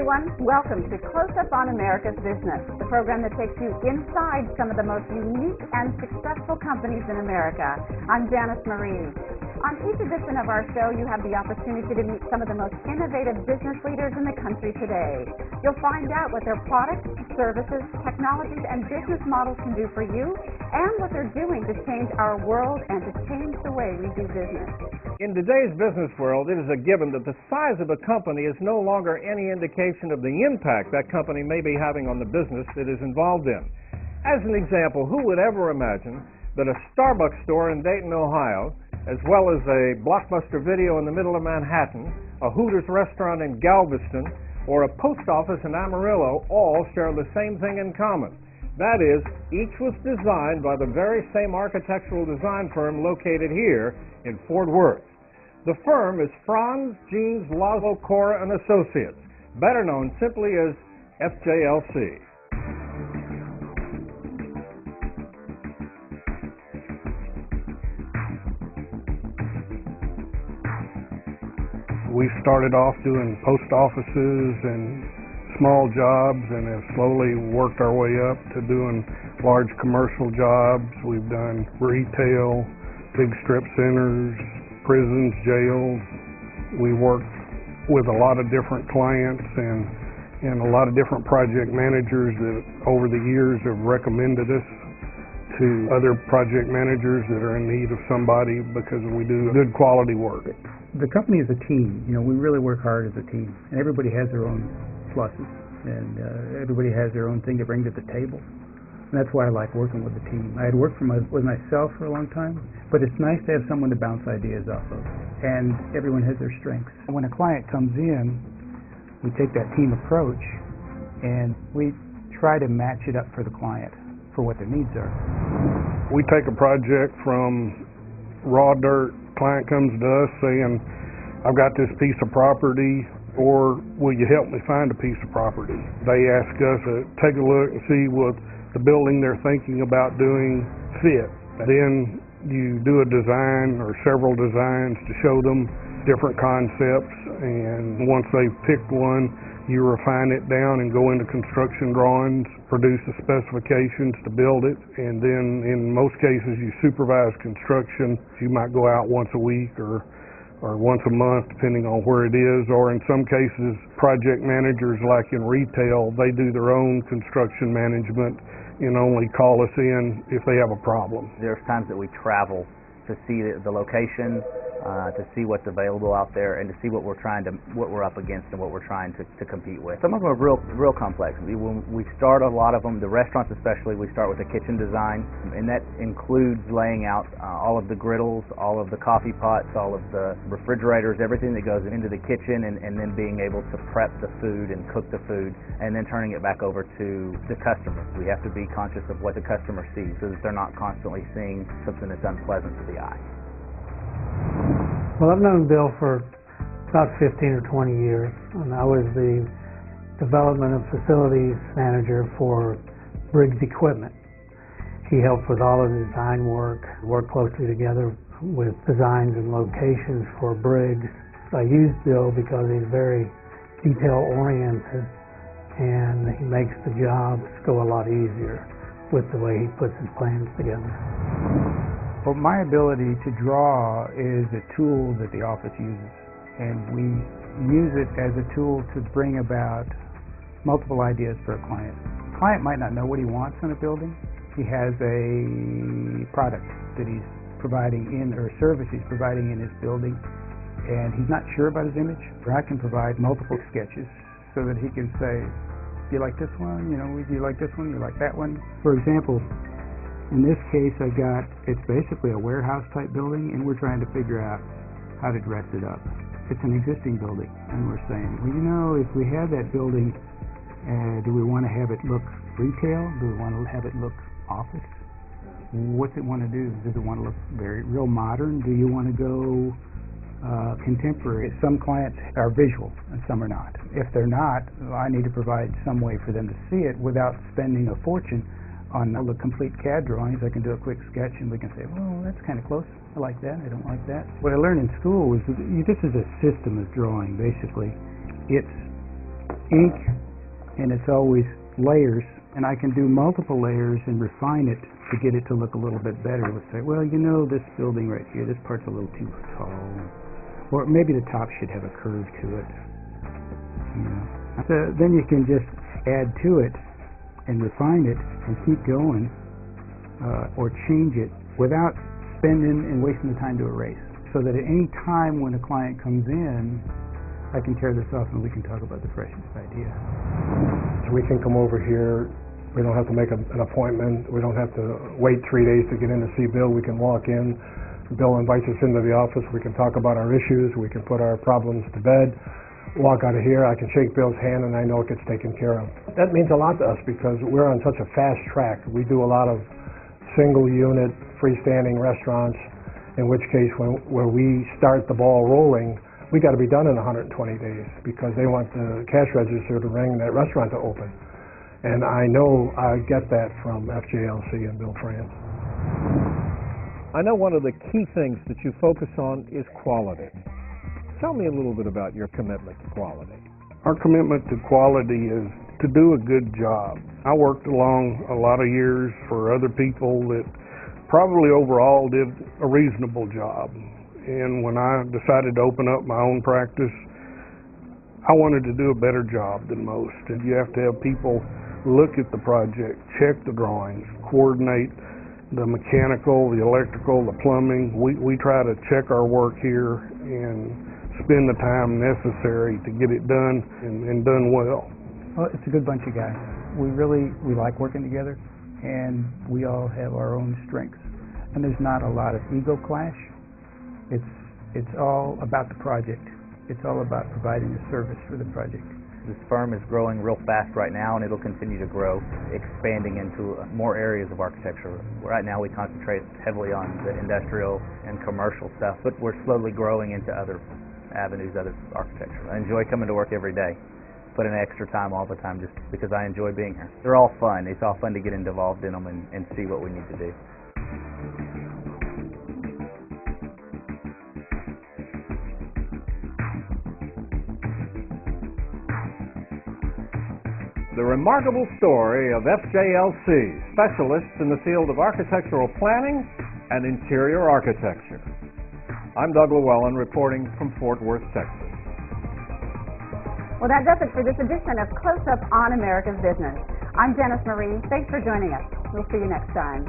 everyone. Welcome to Close Up on America's Business, the program that takes you inside some of the most unique and successful companies in America. I'm Janice Marie. On each edition of our show, you have the opportunity to meet some of the most innovative business leaders in the country today. You'll find out what their products, services, technologies, and business models can do for you, and what they're doing to change our world and to change the way we do business. In today's business world, it is a given that the size of a company is no longer any indication of the impact that company may be having on the business it is involved in. As an example, who would ever imagine that a Starbucks store in Dayton, Ohio, as well as a Blockbuster Video in the middle of Manhattan, a Hooters restaurant in Galveston, or a post office in Amarillo all share the same thing in common? That is, each was designed by the very same architectural design firm located here in Fort Worth. The firm is Franz Jeans Laszlo Cora and Associates, better known simply as FJLC. We started off doing post offices and small jobs and have slowly worked our way up to doing large commercial jobs. We've done retail, big strip centers, prisons, jails. We work with a lot of different clients and a lot of different project managers that over the years have recommended us to other project managers that are in need of somebody because we do good quality work. The company is a team. You know, we really work hard as a team, and everybody has their own pluses, and everybody has their own thing to bring to the table. And that's why I like working with the team. I had worked with myself for a long time, but it's nice to have someone to bounce ideas off of, and everyone has their strengths. When a client comes in, we take that team approach, and we try to match it up for the client for what their needs are. We take a project from raw dirt. Client comes to us saying, I've got this piece of property, or will you help me find a piece of property? They ask us to take a look and see what the building they're thinking about doing fit. Then you do a design or several designs to show them different concepts, and once they've picked one, you refine it down and go into construction drawings, produce the specifications to build it, and then in most cases you supervise construction. You might go out once a week or once a month, depending on where it is, or in some cases, project managers like in retail, they do their own construction management and only call us in if they have a problem. There's times that we travel to see the location, to see what's available out there, and to see what we're up against and what we're trying to compete with. Some of them are real complex. We start a lot of them, the restaurants especially, we start with a kitchen design, and that includes laying out all of the griddles, all of the coffee pots, all of the refrigerators, everything that goes into the kitchen, and then being able to prep the food and cook the food, and then turning it back over to the customer. We have to be conscious of what the customer sees so that they're not constantly seeing something that's unpleasant to the eye. Well, I've known Bill for about 15 or 20 years, and I was the development and facilities manager for Briggs Equipment. He helped with all of the design work, worked closely together with designs and locations for Briggs. I used Bill because he's very detail-oriented, and he makes the jobs go a lot easier with the way he puts his plans together. Well, my ability to draw is a tool that the office uses, and we use it as a tool to bring about multiple ideas for a client. The client might not know what he wants in a building. He has a product that he's providing in, or a service he's providing in his building, and he's not sure about his image. I can provide multiple sketches so that he can say, do you like this one? You know, do you like this one? Do you like that one? For example, in this case, it's basically a warehouse type building, and we're trying to figure out how to dress it up. It's an existing building, and we're saying, well, you know, if we have that building, do we want to have it look retail? Do we want to have it look office? What's it want to do? Does it want to look real modern? Do you want to go contemporary? Some clients are visual, and some are not. If they're not, I need to provide some way for them to see it without spending a fortune on the complete CAD drawings. I can do a quick sketch and we can say, well, that's kind of close. I like that. I don't like that. What I learned in school was that this is a system of drawing, basically. It's ink, and it's always layers, and I can do multiple layers and refine it to get it to look a little bit better. Let's say, well, you know, this building right here, this part's a little too tall, or maybe the top should have a curve to it. You know. So then you can just add to it and refine it and keep going, or change it without spending and wasting the time to erase. So that at any time when a client comes in, I can tear this off and we can talk about the freshest idea. So we can come over here. We don't have to make an appointment. We don't have to wait 3 days to get in to see Bill. We can walk in. Bill invites us into the office. We can talk about our issues. We can put our problems to bed. Walk out of here. I can shake Bill's hand and I know it gets taken care of. That means a lot to us because we're on such a fast track. We do a lot of single unit freestanding restaurants, in which case where we start the ball rolling, we got to be done in 120 days because they want the cash register to ring and that restaurant to open. And I know I get that from FJLC and Bill France. I know one of the key things that you focus on is quality. Tell me a little bit about your commitment to quality. Our commitment to quality is to do a good job. I worked along a lot of years for other people that probably overall did a reasonable job. And when I decided to open up my own practice, I wanted to do a better job than most. And you have to have people look at the project, check the drawings, coordinate the mechanical, the electrical, the plumbing. We try to check our work here and spend the time necessary to get it done and done well. Well, it's a good bunch of guys. We like working together, and we all have our own strengths. And there's not a lot of ego clash. It's all about the project. It's all about providing a service for the project. This firm is growing real fast right now, and it'll continue to grow, expanding into more areas of architecture. Right now we concentrate heavily on the industrial and commercial stuff, but we're slowly growing into other avenues, other architecture. I enjoy coming to work every day. Put in extra time all the time just because I enjoy being here. They're all fun. It's all fun to get involved in them and see what we need to do. The remarkable story of FJLC, specialists in the field of architectural planning and interior architecture. I'm Doug Llewelyn reporting from Fort Worth, Texas. Well, that does it for this edition of Close Up on America's Business. I'm Janice Marie. Thanks for joining us. We'll see you next time.